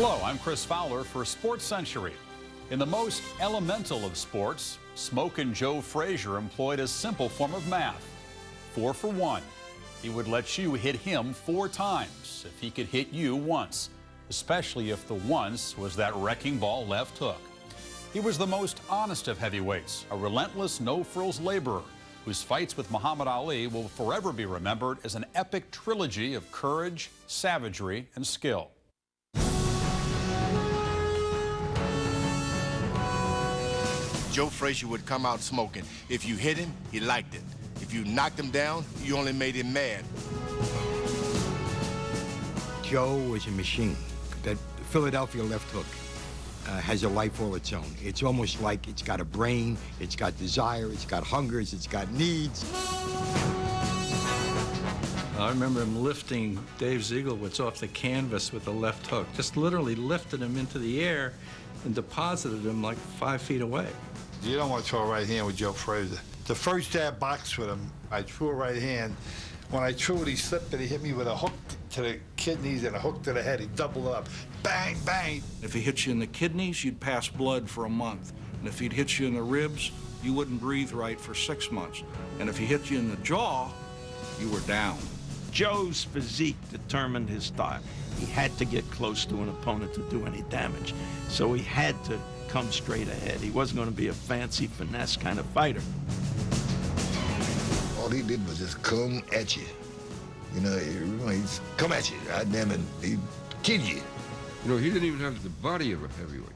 Hello, I'm Chris Fowler for Sports Century. In the most elemental of sports, Smoke and Joe Frazier employed a simple form of math. 4 for 1. He would let you hit him 4 times if he could hit you once, especially if the once was that wrecking ball left hook. He was the most honest of heavyweights, a relentless no-frills laborer whose fights with Muhammad Ali will forever be remembered as an epic trilogy of courage, savagery, and skill. Joe Frazier would come out smoking. If you hit him, he liked it. If you knocked him down, you only made him mad. Joe was a machine. That Philadelphia left hook has a life all its own. It's almost like it's got a brain, it's got desire, it's got hungers, it's got needs. I remember him lifting Dave Zieglowitz off the canvas with the left hook, just literally lifted him into the air and deposited him like 5 feet away. You don't want to throw a right hand with Joe Frazier. The first day I boxed with him, I threw a right hand. When I threw it, he slipped and he hit me with a hook to the kidneys and a hook to the head. He doubled it up. Bang, bang. If he hit you in the kidneys, you'd pass blood for a month. And if he'd hit you in the ribs, you wouldn't breathe right for 6 months. And if he hit you in the jaw, you were down. Joe's physique determined his style. He had to get close to an opponent to do any damage. So he had to come straight ahead. He wasn't going to be a fancy finesse kind of fighter. All he did was just come at you. You know, he's come at you, goddamn it, he'd kid you. You know, he didn't even have the body of a heavyweight.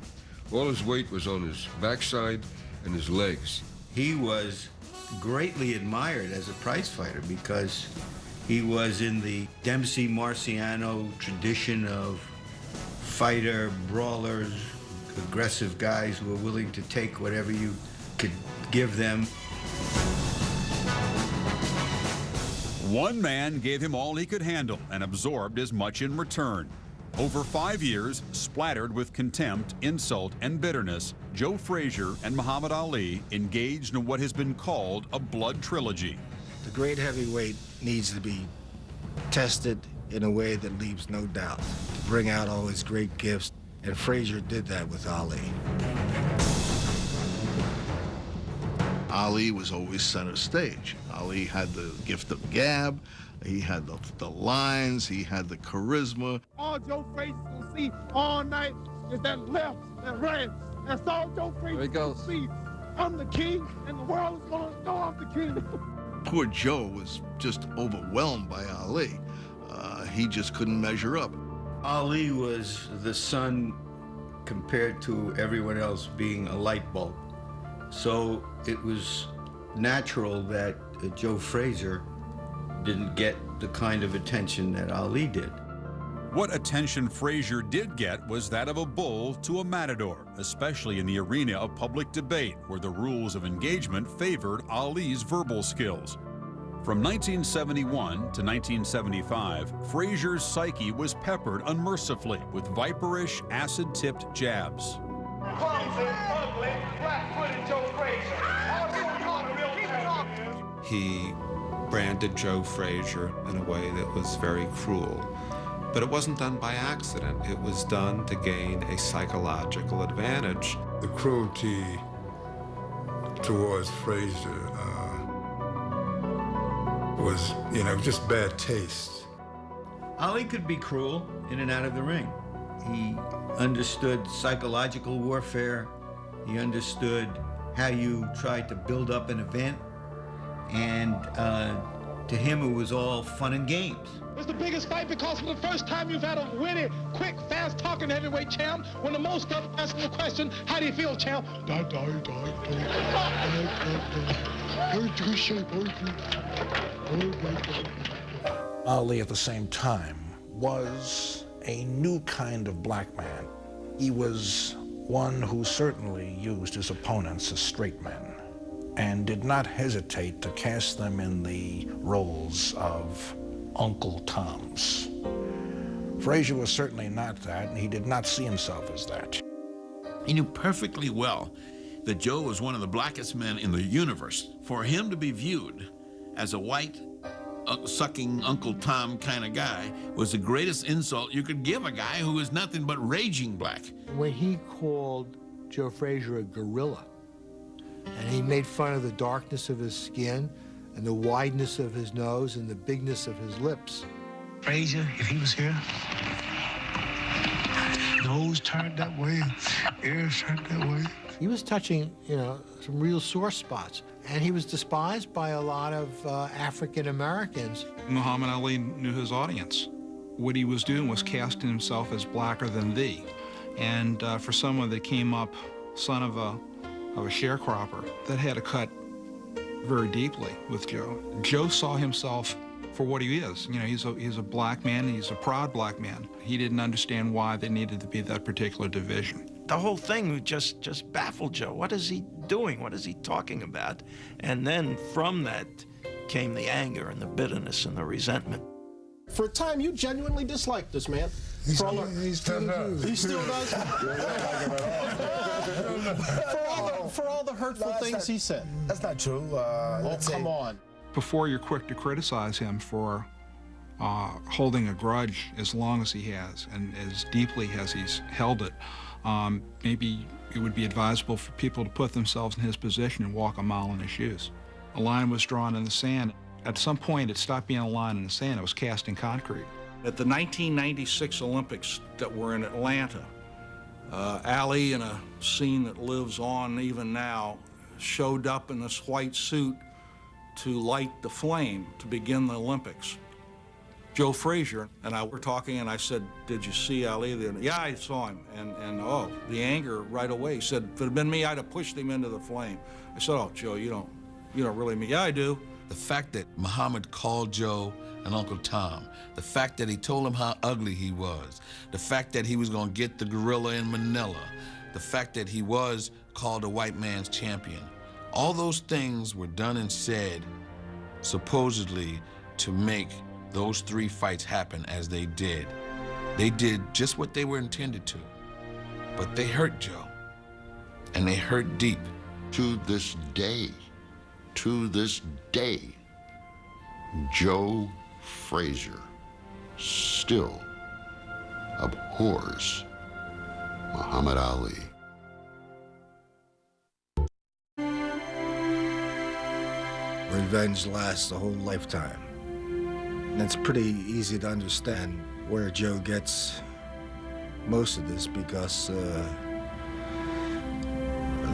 All his weight was on his backside and his legs. He was greatly admired as a prize fighter because he was in the Dempsey Marciano tradition of fighter, brawlers, aggressive guys who were willing to take whatever you could give them. One man gave him all he could handle and absorbed as much in return. Over 5 years, splattered with contempt, insult, and bitterness, Joe Frazier and Muhammad Ali engaged in what has been called a blood trilogy. The great heavyweight needs to be tested in a way that leaves no doubt, to bring out all his great gifts, and Frazier did that with Ali. Ali was always center stage. Ali had the gift of gab, he had the lines, he had the charisma. All Joe Frazier's gonna see all night is that left, that right. That's all Joe Frazier's gonna see. I'm the king, and the world is gonna know I'm the king. Poor Joe was just overwhelmed by Ali. He just couldn't measure up. Ali was the sun compared to everyone else being a light bulb. So it was natural that Joe Frazier didn't get the kind of attention that Ali did. What attention Frazier did get was that of a bull to a matador, especially in the arena of public debate, where the rules of engagement favored Ali's verbal skills. From 1971 to 1975, Frazier's psyche was peppered unmercifully with viperish, acid-tipped jabs. Clumsy, ugly, flat-footed Joe Frazier. He branded Joe Frazier in a way that was very cruel. But it wasn't done by accident. It was done to gain a psychological advantage. The cruelty towards Frazier was, you know, just bad taste. Ali could be cruel in and out of the ring. He understood psychological warfare. He understood how you tried to build up an event. And to him, it was all fun and games. It's the biggest fight because for the first time you've had a witty, quick, fast-talking heavyweight champ. When the most of them asking the question, how do you feel, champ? Ali, at the same time, was a new kind of black man. He was one who certainly used his opponents as straight men and did not hesitate to cast them in the roles of Uncle Toms. Frazier was certainly not that, and he did not see himself as that. He knew perfectly well that Joe was one of the blackest men in the universe. For him to be viewed as a white sucking Uncle Tom kind of guy was the greatest insult you could give a guy who was nothing but raging black. When he called Joe Frazier a gorilla, and he made fun of the darkness of his skin and the wideness of his nose and the bigness of his lips. Frazier, if he was here, nose turned that way, ears turned that way. He was touching, some real sore spots. And he was despised by a lot of African Americans. Muhammad Ali knew his audience. What he was doing was casting himself as blacker than thee. And for someone that came up, son of a sharecropper, that had to cut very deeply with Joe. Joe saw himself for what he is. He's a black man, and he's a proud black man. He didn't understand why there needed to be that particular division. The whole thing just baffled Joe. What is he doing? What is he talking about? And then from that came the anger and the bitterness and the resentment. For a time, you genuinely disliked this man. He still does. He still does? For all the hurtful things he said. That's not true. Come on. Before you're quick to criticize him for holding a grudge as long as he has and as deeply as he's held it, maybe it would be advisable for people to put themselves in his position and walk a mile in his shoes. A line was drawn in the sand. At some point, it stopped being a line in the sand. It was cast in concrete. At the 1996 Olympics that were in Atlanta, Ali, in a scene that lives on even now, showed up in this white suit to light the flame to begin the Olympics. Joe Frazier and I were talking, and I said, "Did you see Ali?" Yeah, I saw him. And the anger right away. He said, "If it had been me, I'd have pushed him into the flame." I said, "Oh, Joe, you don't really mean." "Yeah, I do." The fact that Muhammad called Joe and Uncle Tom, the fact that he told him how ugly he was, the fact that he was going to get the gorilla in Manila, the fact that he was called a white man's champion, all those things were done and said supposedly to make those three fights happen as they did. They did just what they were intended to, but they hurt Joe, and they hurt deep. To this day, Joe Frazier still abhors Muhammad Ali. Revenge lasts a whole lifetime. And it's pretty easy to understand where Joe gets most of this because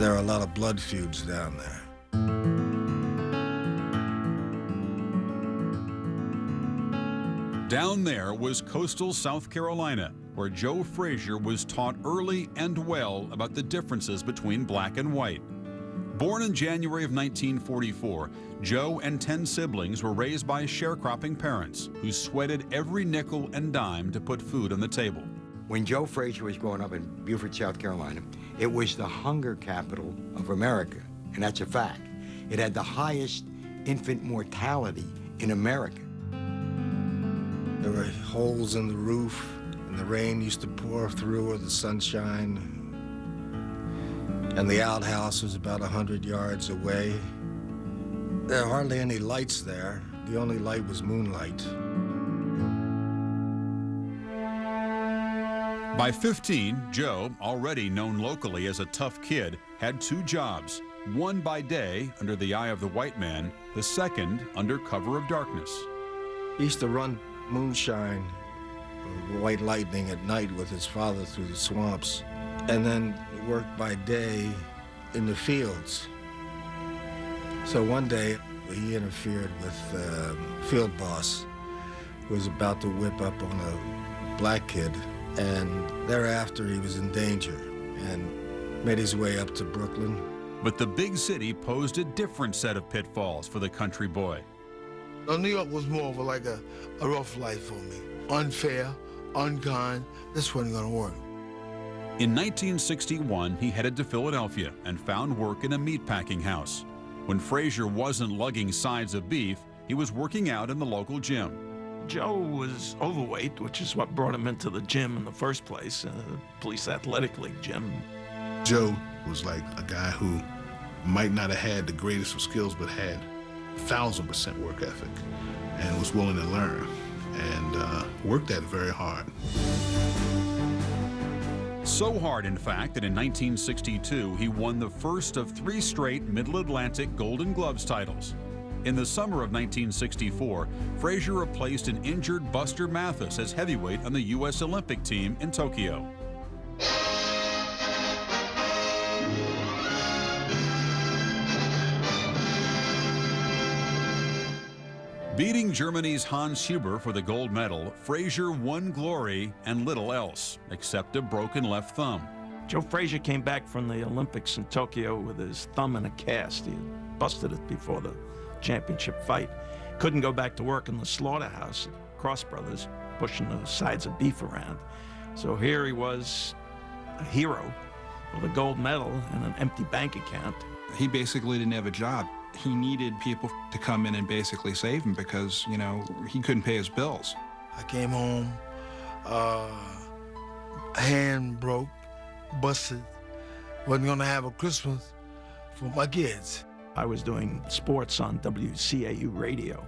there are a lot of blood feuds down there. Down there was coastal South Carolina, where Joe Frazier was taught early and well about the differences between black and white. Born in January of 1944, Joe and 10 siblings were raised by sharecropping parents who sweated every nickel and dime to put food on the table. When Joe Frazier was growing up in Beaufort, South Carolina, it was the hunger capital of America, and that's a fact. It had the highest infant mortality in America. There were holes in the roof, and the rain used to pour through or the sunshine. And the outhouse was about 100 yards away. There are hardly any lights there. The only light was moonlight. By 15, Joe, already known locally as a tough kid, had 2 jobs. One by day, under the eye of the white man, the second under cover of darkness. He used to run moonshine, white lightning at night with his father through the swamps, and then worked by day in the fields. So one day, he interfered with the field boss, who was about to whip up on a black kid, and thereafter he was in danger and made his way up to Brooklyn. But the big city posed a different set of pitfalls for the country boy. New York was more of a rough life for me. Unfair, unkind. This wasn't gonna work. In 1961, he headed to Philadelphia and found work in a meatpacking house. When Frazier wasn't lugging sides of beef, he was working out in the local gym. Joe was overweight, which is what brought him into the gym in the first place, Police Athletic League gym. Joe was like a guy who might not have had the greatest of skills, but had 1,000% work ethic and was willing to learn and worked at it very hard. So hard, in fact, that in 1962 he won the first of 3 straight Middle Atlantic Golden Gloves titles. In the summer of 1964, Frazier replaced an injured Buster Mathis as heavyweight on the U.S. Olympic team in Tokyo. Beating Germany's Hans Huber for the gold medal, Frazier won glory and little else, except a broken left thumb. Joe Frazier came back from the Olympics in Tokyo with his thumb in a cast. He had busted it before the championship fight. Couldn't go back to work in the slaughterhouse at Cross Brothers, pushing the sides of beef around. So here he was, a hero with a gold medal and an empty bank account. He basically didn't have a job. He needed people to come in and basically save him because, you know, he couldn't pay his bills. I came home, hand broke, busted, wasn't gonna have a Christmas for my kids. I was doing sports on WCAU radio,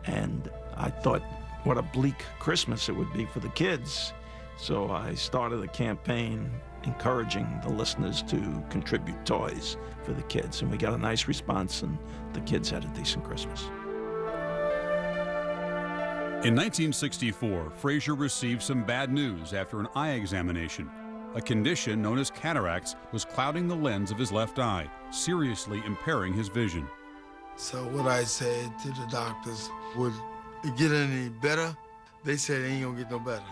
and I thought what a bleak Christmas it would be for the kids. So I started a campaign encouraging the listeners to contribute toys for the kids, and we got a nice response, and the kids had a decent Christmas. In 1964, Frazier received some bad news after an eye examination. A condition known as cataracts was clouding the lens of his left eye, seriously impairing his vision. So what I said to the doctors, would it get any better? They said it ain't gonna get no better,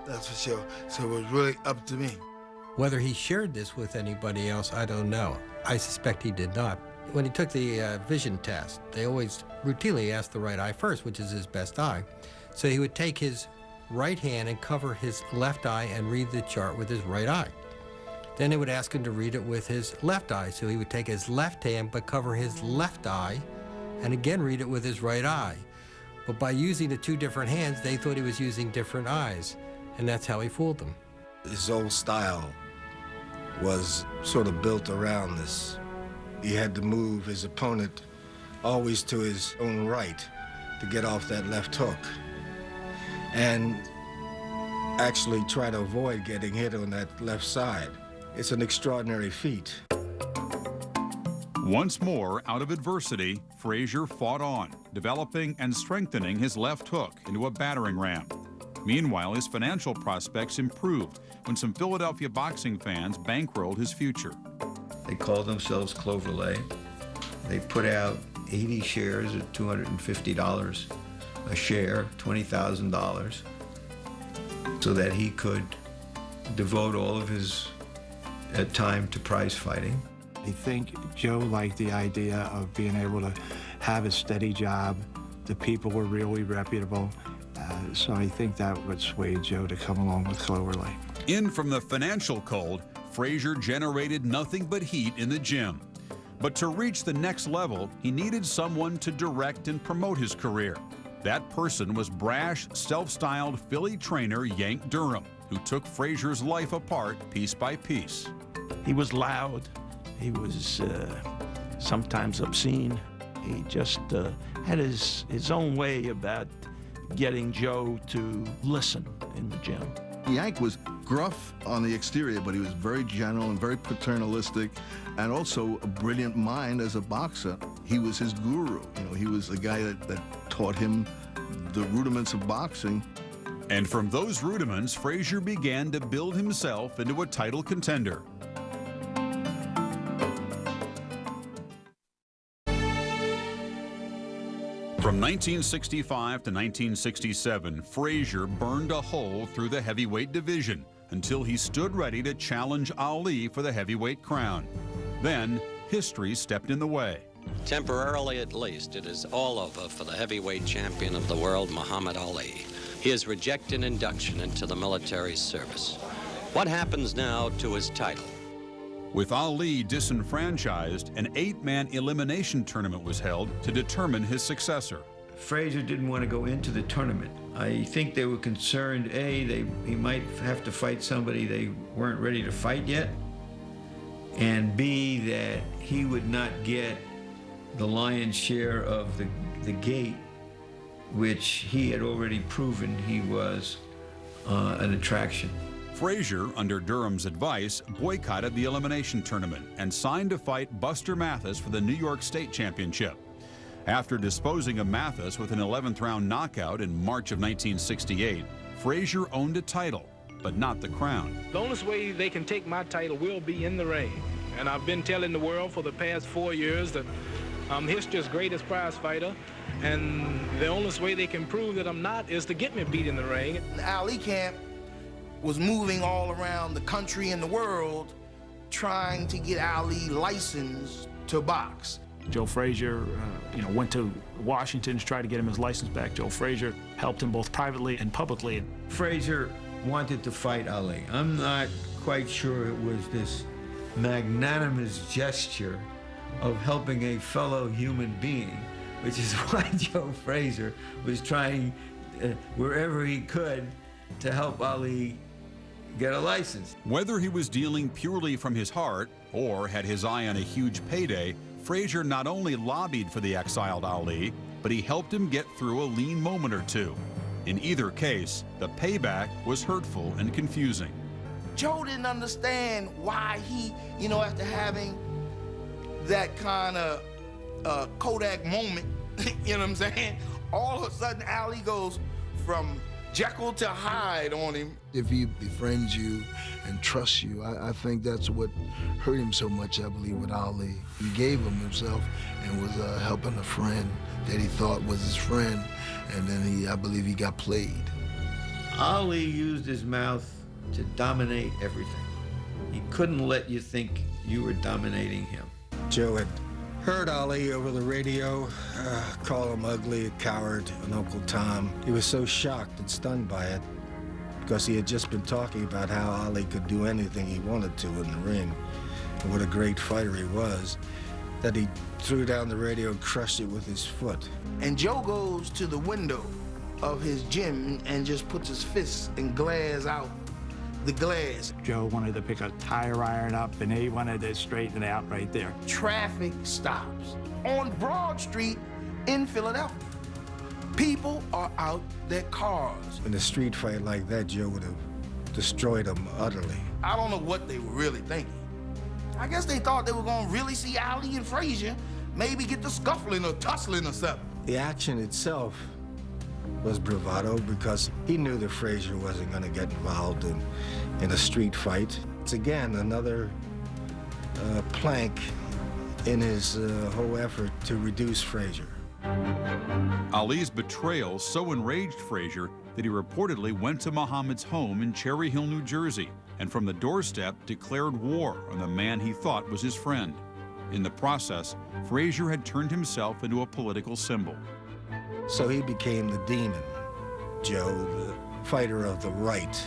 that's for sure. So it was really up to me. Whether he shared this with anybody else, I don't know. I suspect he did not. When he took the vision test, they always routinely asked the right eye first, which is his best eye. So he would take his right hand and cover his left eye and read the chart with his right eye. Then they would ask him to read it with his left eye. So he would take his left hand but cover his left eye and again read it with his right eye. But by using the 2 different hands, they thought he was using different eyes, and that's how he fooled them. His whole style was sort of built around this. He had to move his opponent always to his own right to get off that left hook, and actually try to avoid getting hit on that left side. It's an extraordinary feat. Once more, out of adversity, Frazier fought on, developing and strengthening his left hook into a battering ram. Meanwhile, his financial prospects improved when some Philadelphia boxing fans bankrolled his future. They called themselves Cloverlay. They put out 80 shares at $250 a share, $20,000, so that he could devote all of his time to prize fighting. I think Joe liked the idea of being able to have a steady job. The people were really reputable. So I think that would sway Joe to come along with Cloverlay. In from the financial cold, Frazier generated nothing but heat in the gym. But to reach the next level, he needed someone to direct and promote his career. That person was brash, self-styled Philly trainer Yank Durham, who took Frazier's life apart piece by piece. He was loud. He was sometimes obscene. He just had his own way about getting Joe to listen in the gym. Yank was gruff on the exterior, but he was very gentle and very paternalistic, and also a brilliant mind as a boxer. He was his guru. You know, he was the guy that taught him the rudiments of boxing. And from those rudiments, Frazier began to build himself into a title contender. From 1965 to 1967, Frazier burned a hole through the heavyweight division until he stood ready to challenge Ali for the heavyweight crown. Then, history stepped in the way. Temporarily at least, it is all over for the heavyweight champion of the world, Muhammad Ali. He is rejecting induction into the military service. What happens now to his title? With Ali disenfranchised, an 8-man elimination tournament was held to determine his successor. Frazier didn't want to go into the tournament. I think they were concerned, A, he might have to fight somebody they weren't ready to fight yet, and B, that he would not get the lion's share of the gate, which he had already proven he was an attraction. Frazier, under Durham's advice, boycotted the elimination tournament and signed to fight Buster Mathis for the New York State Championship. After disposing of Mathis with an 11th round knockout in March of 1968, Frazier owned a title, but not the crown. The only way they can take my title will be in the ring. And I've been telling the world for the past 4 years that I'm history's greatest prize fighter, and the only way they can prove that I'm not is to get me beat in the ring. The Ali camp was moving all around the country and the world trying to get Ali licensed to box. Joe Frazier, went to Washington to try to get him his license back. Joe Frazier helped him both privately and publicly. Frazier wanted to fight Ali. I'm not quite sure it was this magnanimous gesture of helping a fellow human being, which is why Joe Frazier was trying wherever he could to help Ali get a license. Whether he was dealing purely from his heart or had his eye on a huge payday, Frazier not only lobbied for the exiled Ali, but he helped him get through a lean moment or two. In either case, the payback was hurtful and confusing. Joe didn't understand why he, after having that kind of Kodak moment, you know what I'm saying? All of a sudden, Ali goes from Jekyll to Hyde on him. If he befriends you and trusts you, I think that's what hurt him so much, I believe, with Ali. He gave him himself and was helping a friend that he thought was his friend, and then I believe he got played. Ali used his mouth to dominate everything. He couldn't let you think you were dominating him. Joe had heard Ali over the radio call him ugly, a coward, and Uncle Tom. He was so shocked and stunned by it because he had just been talking about how Ali could do anything he wanted to in the ring and what a great fighter he was, that he threw down the radio and crushed it with his foot. And Joe goes to the window of his gym and just puts his fists and glares out the glass. Joe wanted to pick a tire iron up, and he wanted to straighten it out right there. Traffic stops on Broad Street in Philadelphia. People are out their cars. In a street fight like that, Joe would have destroyed him utterly. I don't know what they were really thinking. I guess they thought they were gonna really see Ali and Frazier maybe get the scuffling or tussling or something. The action itself was bravado because he knew that Frazier wasn't going to get involved in a street fight. It's again another plank in his whole effort to reduce Frazier. Ali's betrayal so enraged Frazier that he reportedly went to Muhammad's home in Cherry Hill, New Jersey, and from the doorstep declared war on the man he thought was his friend. In the process, Frazier had turned himself into a political symbol. So he became the demon, Joe, the fighter of the right.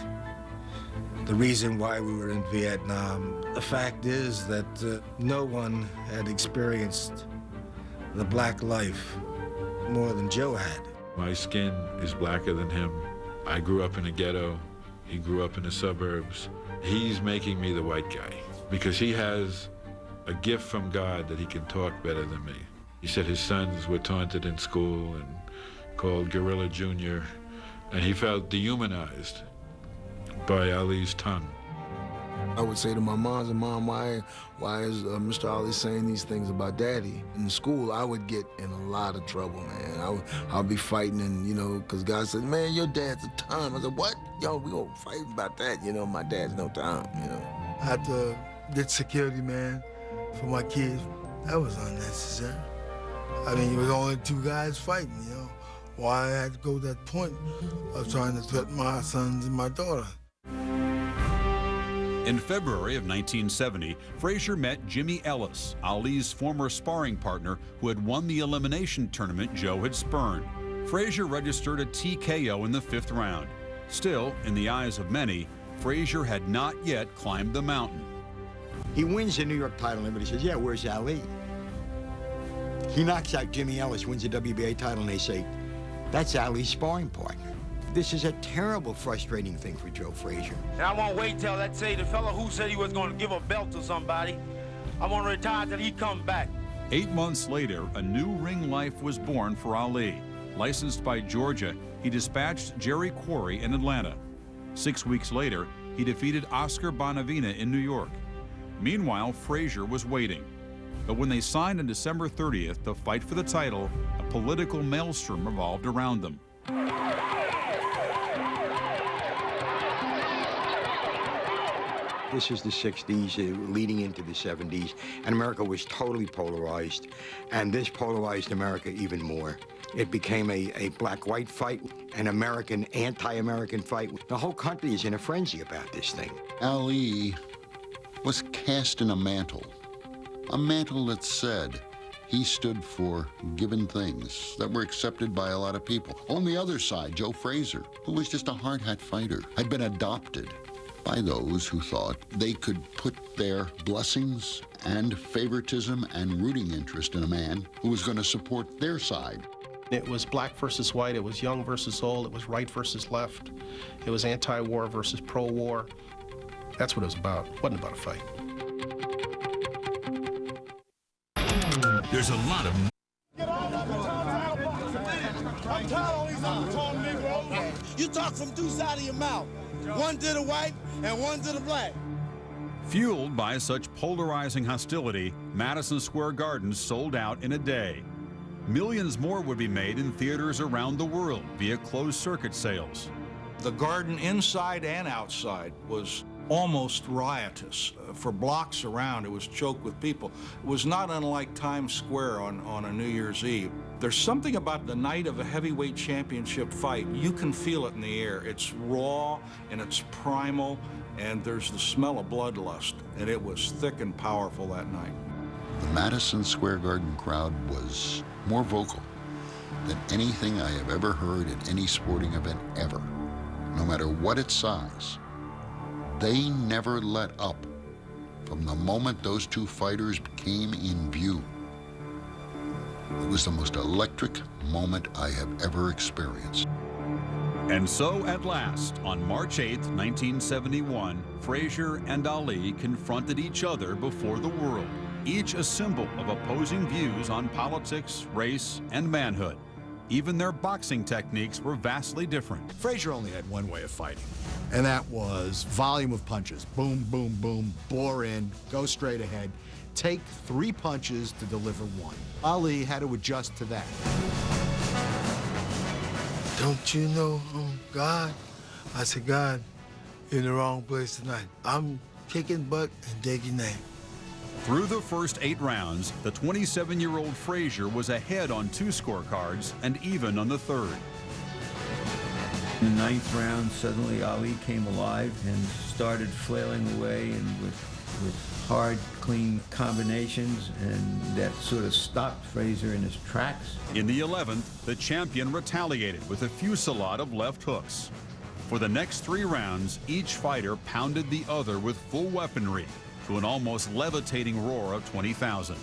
The reason why we were in Vietnam, the fact is that no one had experienced the black life more than Joe had. My skin is blacker than him. I grew up in a ghetto. He grew up in the suburbs. He's making me the white guy because he has a gift from God that he can talk better than me. He said his sons were taunted in school and called Gorilla Jr., and he felt dehumanized by Ali's tongue. I would say to my mom, why is Mr. Ali saying these things about Daddy? In school, I would get in a lot of trouble, man. I'll be fighting, and because God said, man, your dad's a Tom. I said, what? Yo, we gonna fight about that. My dad's no Tom. I had to get security, man, for my kids. That was unnecessary. I mean, it was only two guys fighting, Why I had to go to that point of trying to threaten my sons and my daughter. In February of 1970, Frazier met Jimmy Ellis, Ali's former sparring partner who had won the elimination tournament Joe had spurned. Frazier registered a TKO in the 5th round. Still, in the eyes of many, Frazier had not yet climbed the mountain. He wins the New York title, and everybody says, yeah, where's Ali? He knocks out Jimmy Ellis, wins the WBA title, and they say, that's Ali's sparring partner. This is a terrible, frustrating thing for Joe Frazier. And I won't wait till, let's say, the fellow who said he was going to give a belt to somebody, I won't retire till he comes back. 8 months later, a new ring life was born for Ali. Licensed by Georgia, he dispatched Jerry Quarry in Atlanta. 6 weeks later, he defeated Oscar Bonavena in New York. Meanwhile, Frazier was waiting. But when they signed on December 30th to fight for the title, a political maelstrom revolved around them. This is the 60s, leading into the 70s, and America was totally polarized, and this polarized America even more. It became a black-white fight, an American, anti-American fight. The whole country is in a frenzy about this thing. Ali was cast in a mantle that said he stood for given things that were accepted by a lot of people. On the other side, Joe Frazier, who was just a hard hat fighter, had been adopted by those who thought they could put their blessings and favoritism and rooting interest in a man who was going to support their side. It was black versus white, it was young versus old, it was right versus left, it was anti-war versus pro-war. That's what it was about. It wasn't about a fight. There's a lot of I'm tired of these undertone Negroes. You talk from two sides of your mouth. One to the white and one to the black. Fueled by such polarizing hostility, Madison Square Garden sold out in a day. Millions more would be made in theaters around the world via closed-circuit sales. The Garden inside and outside was almost riotous. For blocks around, it was choked with people. It was not unlike Times Square on a New Year's Eve. There's something about the night of a heavyweight championship fight. You can feel it in the air. It's raw and it's primal, and there's the smell of bloodlust, and it was thick and powerful that night. The Madison Square Garden crowd was more vocal than anything I have ever heard at any sporting event ever, no matter what its size. They never let up from the moment those two fighters came in view. It was the most electric moment I have ever experienced. And so, at last, on March 8, 1971, Frazier and Ali confronted each other before the world, each a symbol of opposing views on politics, race, and manhood. Even their boxing techniques were vastly different. Frazier only had one way of fighting, and that was volume of punches. Boom, boom, boom, bore in, go straight ahead. Take 3 punches to deliver 1. Ali had to adjust to that. Don't you know God? I said, God, you're in the wrong place tonight. I'm kicking butt and taking name. Through the first 8 rounds, the 27-year-old Frazier was ahead on 2 scorecards and even on the 3rd. In the 9th round, suddenly Ali came alive and started flailing away and with hard, clean combinations, and that sort of stopped Frazier in his tracks. In the 11th, the champion retaliated with a fusillade of left hooks. For the next 3 rounds, each fighter pounded the other with full weaponry to an almost levitating roar of 20,000.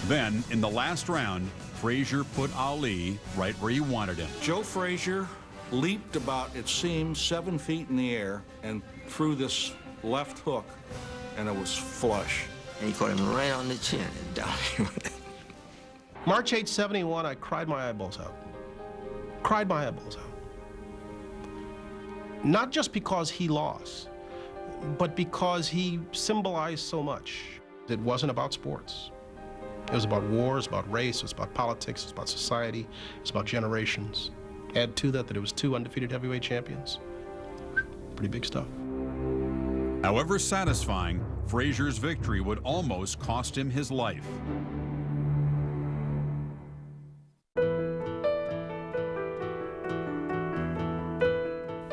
Then, in the last round, Frazier put Ali right where he wanted him. Joe Frazier leaped about, it seemed, 7 feet in the air and threw this left hook, and it was flush. And he caught him right on the chin and down. March 8, 71, I cried my eyeballs out. Cried my eyeballs out. Not just because he lost, but because he symbolized so much. It wasn't about sports. It was about wars, about race, it was about politics, it was about society, it was about generations. Add to that it was 2 undefeated heavyweight champions. Pretty big stuff. However satisfying, Frazier's victory would almost cost him his life.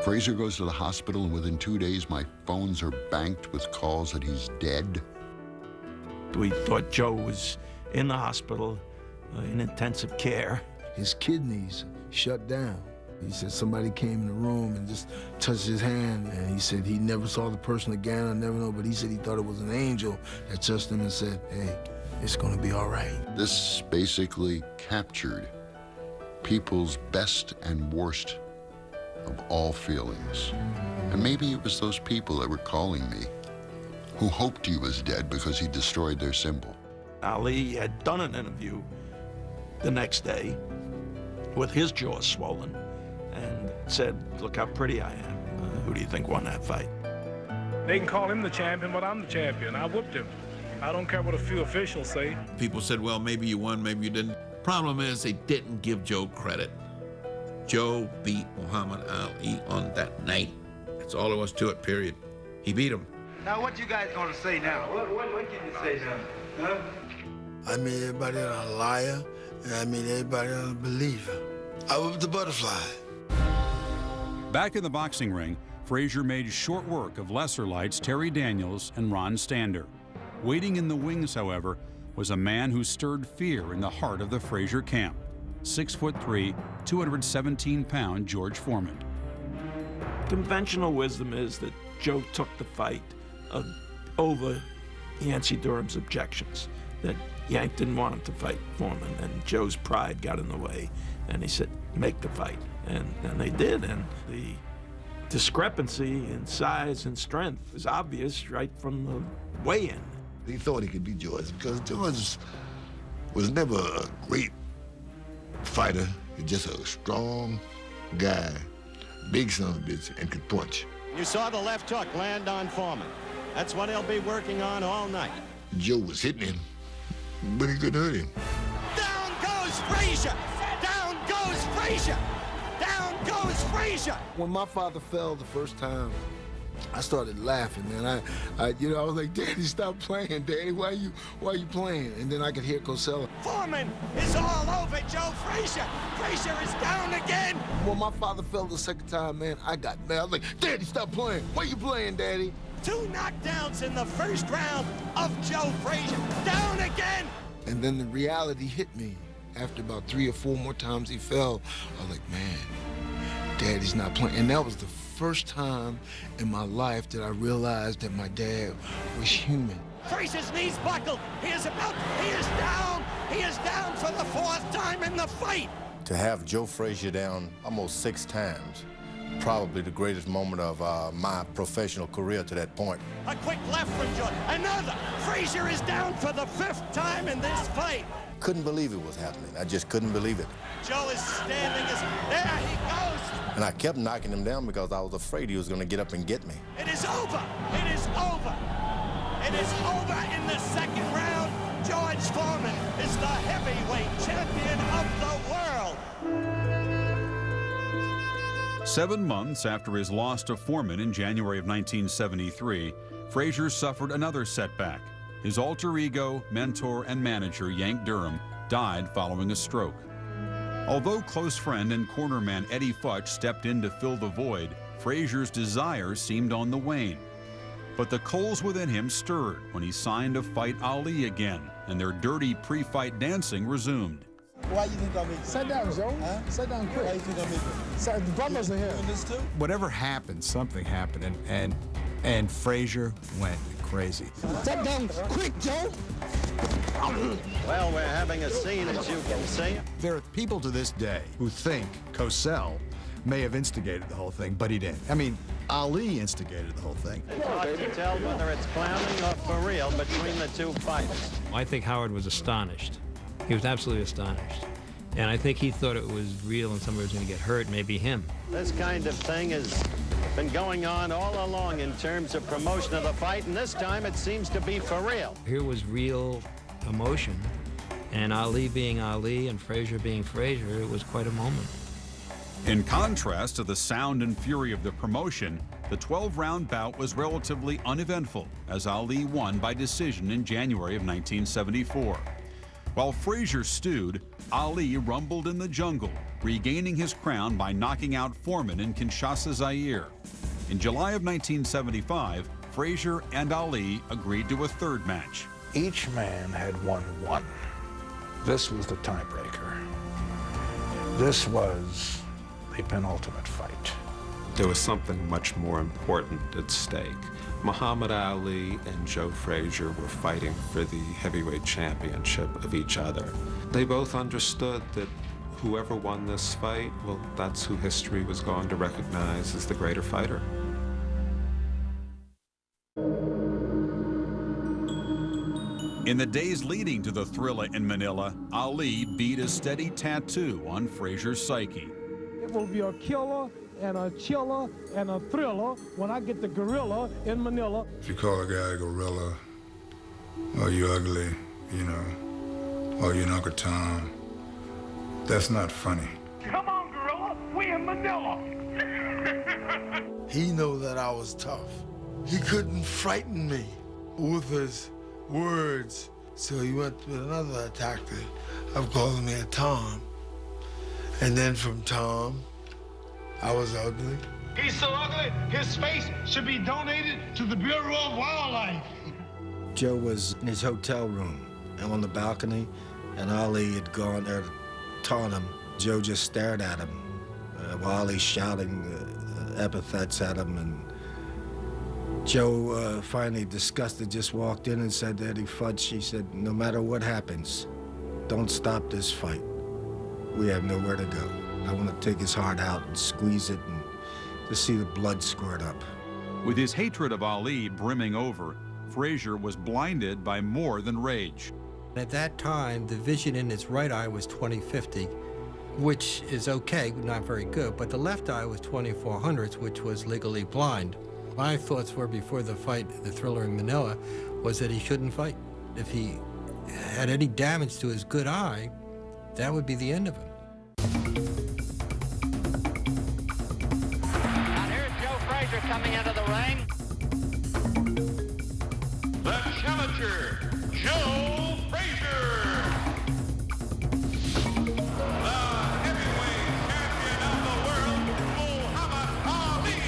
Frazier goes to the hospital, and within 2 days, my phones are banked with calls that he's dead. We thought Joe was in the hospital in intensive care. His kidneys shut down. He said somebody came in the room and just touched his hand, and he said he never saw the person again, I never know, but he said he thought it was an angel that touched him and said, hey, it's gonna be all right. This basically captured people's best and worst of all feelings. And maybe it was those people that were calling me who hoped he was dead because he destroyed their symbol. Ali had done an interview the next day with his jaw swollen and said, "Look how pretty I am. Who do you think won that fight?" They can call him the champion, but I'm the champion. I whooped him. I don't care what a few officials say. People said, well, maybe you won, maybe you didn't. Problem is, they didn't give Joe credit. Joe beat Muhammad Ali on that night. That's all there was to it, period. He beat him. Now, what you guys gonna say now? What can you say now? Huh? I mean everybody a liar, and I mean everybody a believer. I was the butterfly. Back in the boxing ring, Frazier made short work of lesser lights Terry Daniels and Ron Stander. Waiting in the wings, however, was a man who stirred fear in the heart of the Frazier camp. 6'3", 217-pound George Foreman. Conventional wisdom is that Joe took the fight over Yancey Durham's objections, that Yank didn't want him to fight Foreman, and Joe's pride got in the way, and he said, make the fight. And they did, and the discrepancy in size and strength is obvious right from the weigh-in. He thought he could beat George because George was never a great fighter. He's just a strong guy, big son of a bitch, and could punch. You saw the left hook land on Foreman. That's what he'll be working on all night. Joe was hitting him, but he couldn't hurt him. Down goes Frazier! Down goes Frazier! Down goes Frazier! When my father fell the first time, I started laughing, man. I was like, Daddy, stop playing, Daddy. Why are you playing? And then I could hear Cosella. Foreman is all over Joe Frazier. Frazier is down again. When my father fell the second time, man, I got mad. I was like, Daddy, stop playing. Why you playing, Daddy? 2 knockdowns in the first round of Joe Frazier. Down again. And then the reality hit me. After about 3 or 4 more times he fell, I was like, man, Daddy's not playing. And that was the first time in my life that I realized that my dad was human. Frazier's knees buckled. He is down. He is down for the 4th time in the fight. To have Joe Frazier down almost 6 times, probably the greatest moment of my professional career to that point. A quick left from Joe. Another. Frazier is down for the 5th time in this fight. Couldn't believe it was happening. I just couldn't believe it. Joe is standing. There he goes. And I kept knocking him down because I was afraid he was going to get up and get me. It is over. It is over. It is over in the 2nd round. George Foreman is the heavyweight champion of the world. 7 months after his loss to Foreman in January of 1973, Frazier suffered another setback. His alter ego, mentor, and manager, Yank Durham, died following a stroke. Although close friend and cornerman Eddie Futch stepped in to fill the void, Frazier's desire seemed on the wane. But the coals within him stirred when he signed to fight Ali again, and their dirty pre-fight dancing resumed. Why you think I'm eating? Sit down, Joe. Huh? Sit down quick. Why you think I'm eating? The brothers are here. Doing this too? Whatever happened, something happened, and Frazier went crazy. Sit down quick, Joe. Well, we're having a scene, as you can see. There are people to this day who think Cosell may have instigated the whole thing, but he didn't. I mean, Ali instigated the whole thing. It's hard to tell whether it's clowning or for real between the 2 fighters. I think Howard was astonished. He was absolutely astonished. And I think he thought it was real and somebody was going to get hurt, maybe him. This kind of thing has been going on all along in terms of promotion of the fight, and this time it seems to be for real. Here was real emotion, and Ali being Ali and Frazier being Frazier, it was quite a moment. In contrast to the sound and fury of the promotion, the 12-round bout was relatively uneventful as Ali won by decision in January of 1974. While Frazier stewed, Ali rumbled in the jungle, regaining his crown by knocking out Foreman in Kinshasa, Zaire. In July of 1975, Frazier and Ali agreed to a 3rd match. Each man had won 1. This was the tiebreaker. This was the penultimate fight. There was something much more important at stake. Muhammad Ali and Joe Frazier were fighting for the heavyweight championship of each other. They both understood that whoever won this fight, well, that's who history was going to recognize as the greater fighter. In the days leading to the Thriller in Manila, Ali beat a steady tattoo on Frazier's psyche. It will be a killer and a chiller and a thriller when I get the gorilla in Manila. If you call a guy a gorilla, or you ugly, you know, or you're Uncle Tom, that's not funny. Come on, gorilla, we in Manila. He knew that I was tough. He couldn't frighten me with his words. So he went with another tactic of calling me a Tom. And then from Tom, I was ugly. He's so ugly, his face should be donated to the Bureau of Wildlife. Joe was in his hotel room and on the balcony, and Ali had gone there to taunt him. Joe just stared at him while Ali's shouting epithets at him, and Joe, finally disgusted, just walked in and said to Eddie Fudge, she said, no matter what happens, don't stop this fight. We have nowhere to go. I want to take his heart out and squeeze it and to see the blood squirt up. With his hatred of Ali brimming over, Frazier was blinded by more than rage. At that time, the vision in his right eye was 20/50, which is okay, not very good, but the left eye was 24/100, which was legally blind. My thoughts were before the fight, the Thriller in Manila, was that he shouldn't fight. If he had any damage to his good eye, that would be the end of him. And here's Joe Frazier coming into the ring. The challenger, Joe Frazier. The heavyweight champion of the world, Muhammad Ali.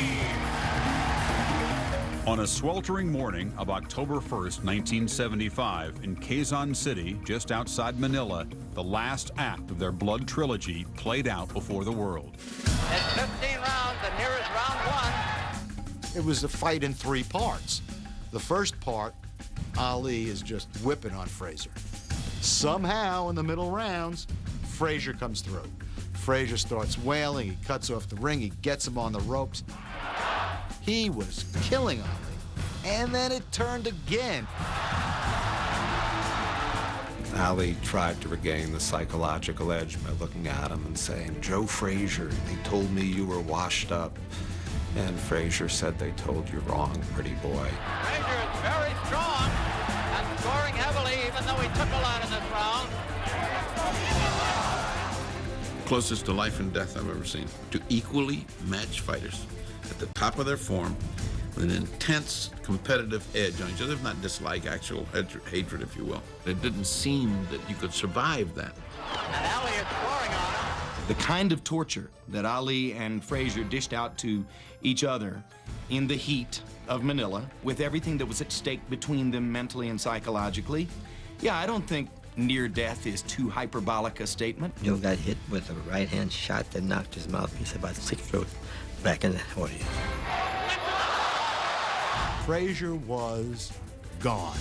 On a sweltering morning of October 1st, 1975, in Quezon City, just outside Manila, the last act of their blood trilogy played out before the world. It's 15 rounds, and here is round one. It was a fight in 3 parts. The first part, Ali is just whipping on Frazier. Somehow, in the middle rounds, Frazier comes through. Frazier starts wailing, he cuts off the ring, he gets him on the ropes. He was killing Ali. And then it turned again. Ali tried to regain the psychological edge by looking at him and saying, Joe Frazier, they told me you were washed up. And Frazier said, they told you wrong, pretty boy. Frazier is very strong and scoring heavily, even though he took a lot in this round. Closest to life and death I've ever seen. Two equally matched fighters at the top of their form with an intense competitive edge on each other, if not dislike, actual hatred, if you will. It didn't seem that you could survive that. And Ali is scoring on him. The kind of torture that Ali and Frazier dished out to each other in the heat of Manila, with everything that was at stake between them mentally and psychologically, yeah, I don't think near death is too hyperbolic a statement. Joe got hit with a right-hand shot that knocked his mouthpiece about 6 throat back in the audience. Frazier was gone.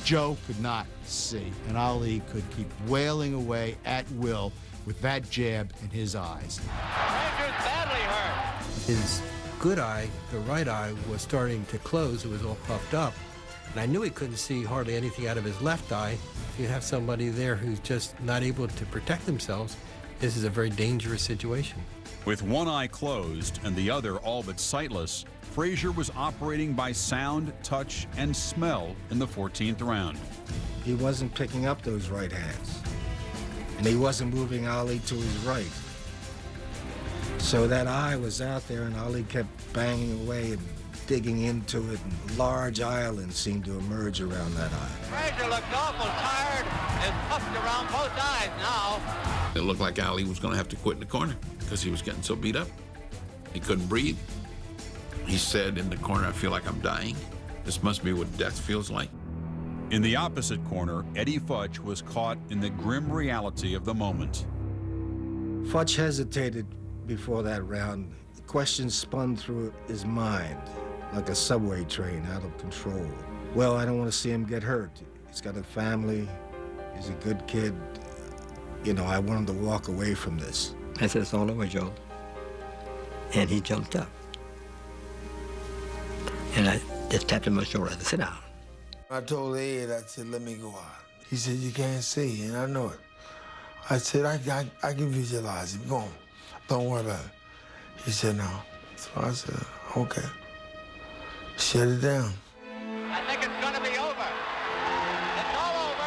Joe could not see, and Ali could keep wailing away at will with that jab in his eyes. Frazier's badly hurt. His good eye, the right eye, was starting to close. It was all puffed up. And I knew he couldn't see hardly anything out of his left eye. If you have somebody there who's just not able to protect themselves, this is a very dangerous situation. With one eye closed and the other all but sightless, Frazier was operating by sound, touch, and smell in the 14th round. He wasn't picking up those right hands, and he wasn't moving Ali to his right. So that eye was out there, and Ali kept banging away and digging into it, and large islands seemed to emerge around that eye. Frazier looked awful tired, is puffed around both eyes now. It looked like Ali was going to have to quit in the corner because he was getting so beat up. He couldn't breathe. He said in the corner, I feel like I'm dying. This must be what death feels like. In the opposite corner, Eddie Fudge was caught in the grim reality of the moment. Fudge hesitated before that round. The questions spun through his mind like a subway train out of control. Well, I don't want to see him get hurt. He's got a family. He's a good kid. You know, I want him to walk away from this. I said, it's all over, Joe. And he jumped up. And I just tapped him on the shoulder. I said, sit down. I told Ed, I said, let me go out. He said, you can't see, and I know it. I said, I can visualize it. Go on. Don't worry about it. He said, no. So I said, okay. Shut it down. I think it's going to be over. It's all over.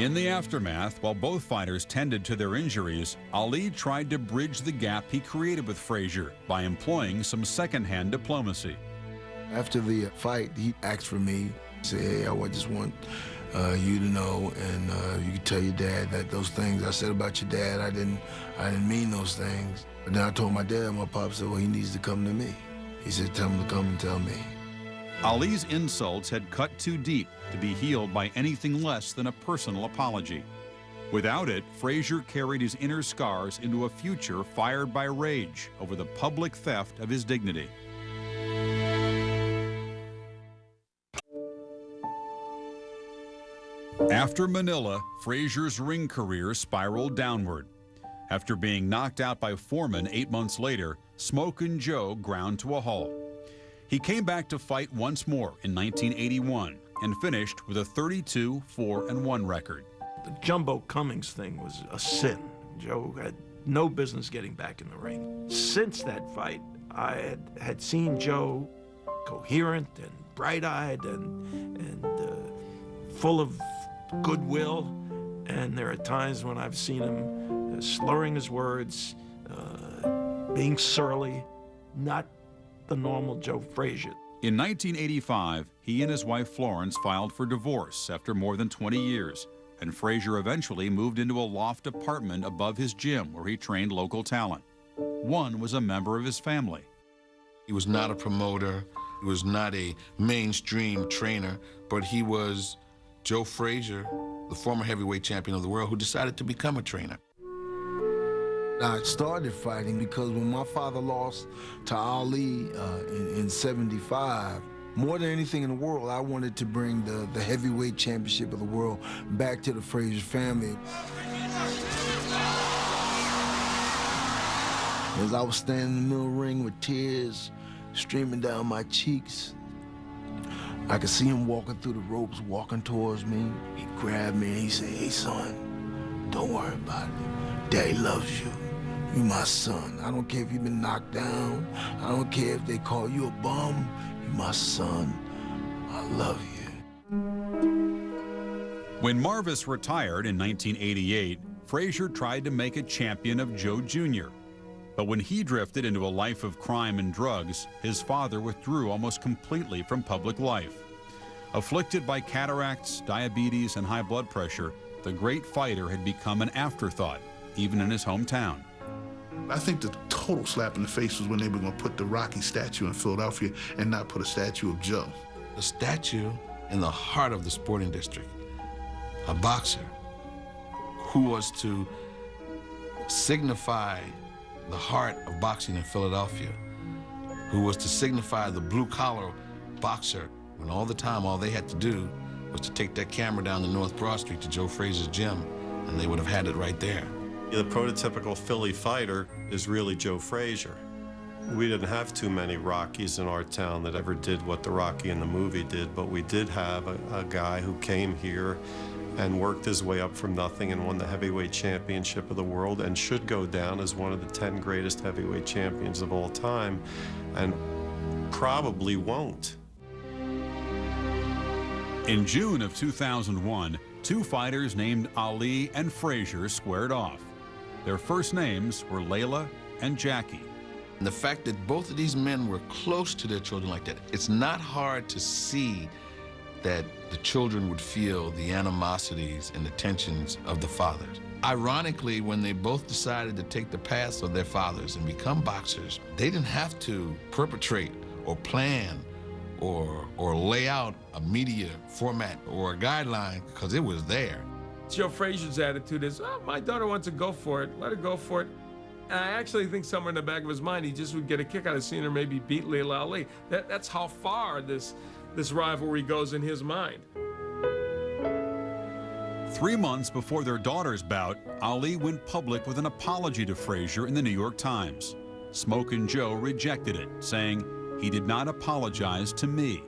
In the aftermath, while both fighters tended to their injuries, Ali tried to bridge the gap he created with Frazier by employing some second-hand diplomacy. After the fight, he asked for me. He said, hey, I just want you to know, and you can tell your dad that those things I said about your dad, I didn't mean those things. But then I told my dad, my pop said, well, he needs to come to me. He said, tell him to come and tell me. Ali's insults had cut too deep to be healed by anything less than a personal apology. Without it, Frazier carried his inner scars into a future fired by rage over the public theft of his dignity. After Manila, Frazier's ring career spiraled downward. After being knocked out by Foreman 8 months later, Smokin' Joe ground to a halt. He came back to fight once more in 1981 and finished with a 32-4-1 record. The Jumbo Cummings thing was a sin. Joe had no business getting back in the ring. Since that fight, I had seen Joe coherent and bright-eyed and full of goodwill, and there are times when I've seen him slurring his words, being surly, not the normal Joe Frazier. In 1985, he and his wife Florence filed for divorce after more than 20 years, and Frazier eventually moved into a loft apartment above his gym where he trained local talent. One was a member of his family. He was not a promoter, he was not a mainstream trainer, but he was Joe Frazier, the former heavyweight champion of the world, who decided to become a trainer. I started fighting because when my father lost to Ali in 75, more than anything in the world, I wanted to bring the heavyweight championship of the world back to the Frazier family. As I was standing in the middle of the ring with tears streaming down my cheeks, I could see him walking through the ropes, walking towards me. He grabbed me and he said, hey, son, don't worry about it. Daddy loves you. You my son. I don't care if you've been knocked down. I don't care if they call you a bum. You my son. I love you. When Marvis retired in 1988, Frazier tried to make a champion of Joe Jr. But when he drifted into a life of crime and drugs, his father withdrew almost completely from public life. Afflicted by cataracts, diabetes, and high blood pressure, the great fighter had become an afterthought, even in his hometown. I think the total slap in the face was when they were going to put the Rocky statue in Philadelphia and not put a statue of Joe. The statue in the heart of the sporting district, a boxer who was to signify the heart of boxing in Philadelphia, who was to signify the blue-collar boxer, when all the time all they had to do was to take that camera down to North Broad Street to Joe Frazier's gym, and they would have had it right there. The prototypical Philly fighter is really Joe Frazier. We didn't have too many Rockies in our town that ever did what the Rocky in the movie did, but we did have a guy who came here and worked his way up from nothing and won the heavyweight championship of the world and should go down as one of the 10 greatest heavyweight champions of all time, and probably won't. In June of 2001, two fighters named Ali and Frazier squared off. Their first names were Layla and Jackie. And the fact that both of these men were close to their children like that, it's not hard to see that the children would feel the animosities and the tensions of the fathers. Ironically, when they both decided to take the paths of their fathers and become boxers, they didn't have to perpetrate or plan or lay out a media format or a guideline, because it was there. Joe Frazier's attitude is, oh, my daughter wants to go for it, let her go for it. And I actually think somewhere in the back of his mind, he just would get a kick out of seeing her maybe beat Layla Ali. That's how far this rivalry goes in his mind. 3 months before their daughter's bout, Ali went public with an apology to Frazier in the New York Times. Smokin' Joe rejected it, saying, he did not apologize to me.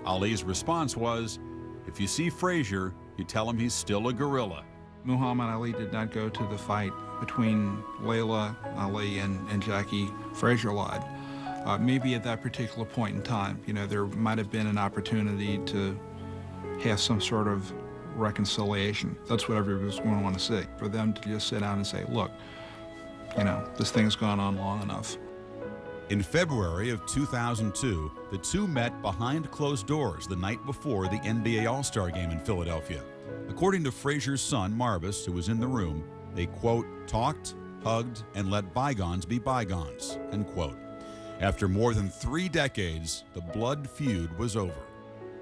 Ali's response was, if you see Frazier, you tell him he's still a gorilla. Muhammad Ali did not go to the fight between Layla Ali and Jackie Frazier-Lod. Maybe at that particular point in time, you know, there might have been an opportunity to have some sort of reconciliation. That's what everyone's going to want to see. For them to just sit down and say, look, you know, this thing's gone on long enough. In February of 2002, the two met behind closed doors the night before the NBA All-Star Game in Philadelphia. According to Frazier's son, Marvis, who was in the room, they, quote, talked, hugged, and let bygones be bygones, end quote. After more than 3 decades, the blood feud was over.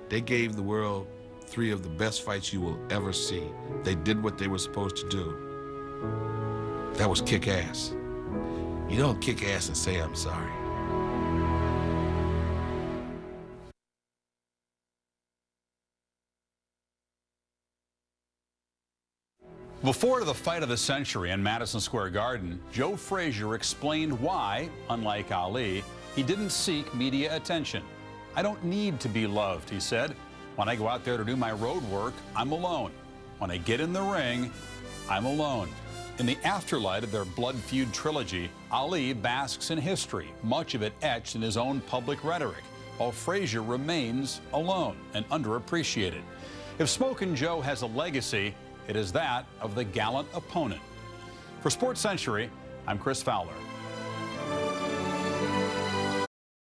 They gave the world 3 of the best fights you will ever see. They did what they were supposed to do. That was kick ass. You don't kick ass and say I'm sorry. Before the fight of the century in Madison Square Garden, Joe Frazier explained why, unlike Ali, he didn't seek media attention. I don't need to be loved, he said. When I go out there to do my road work, I'm alone. When I get in the ring, I'm alone. In the afterlight of their blood feud trilogy, Ali basks in history, much of it etched in his own public rhetoric, while Frazier remains alone and underappreciated. If Smokin' Joe has a legacy, it is that of the gallant opponent. For Sports Century, I'm Chris Fowler.